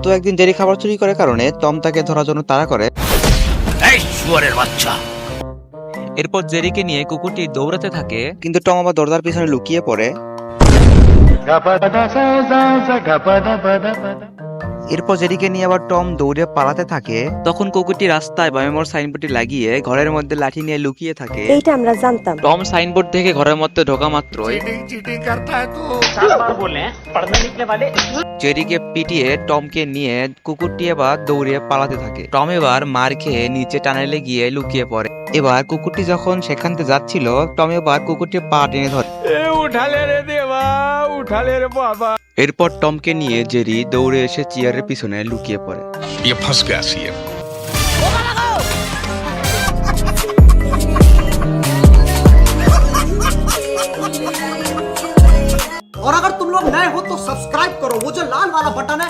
তো একদিন জেরি খাবার চুরি করার কারণে টম তাকে ধরার জন্য তাড়া করে। এই শুয়োরের বাচ্চা! এরপর জেরিকে নিয়ে কুকুরটি দৌড়াতে থাকে, কিন্তু টম আবার দরজার পিছনে লুকিয়ে পড়ে। এরপর জেরিকে নিয়ে আবার টম দৌড়ে পালাতে থাকে। তখন কুকুরটি রাস্তায় বামেমোর সাইনবোর্ডটি লাগিয়ে ঘরের মধ্যে লাঠি নিয়ে লুকিয়ে থাকে। এইটা আমরা জানতাম। টম সাইনবোর্ড থেকে ঘরের মধ্যে ঢোকা মাত্রই चीटिंग करता है तू। জেরিকে পিটিয়ে টমকে নিয়ে কুকুরটি এবার দৌড়ে পালাতে থাকে। টম এবার মার খেয়ে নিচে টানেলে গিয়ে লুকিয়ে পড়ে। এবার কুকুরটি যখন সেখান থেকে যাচ্ছিল, টম এবার কুকুরটির পা টেনে ধরে। এরপর টমকে নিয়ে জেরি দৌড়ে এসে চেয়ারের পিছনে লুকিয়ে পড়ে। ये फंस गया सीएम। और अगर तुम लोग नए हो तो सब्सक्राइब करो, वो जो लाल वाला बटन है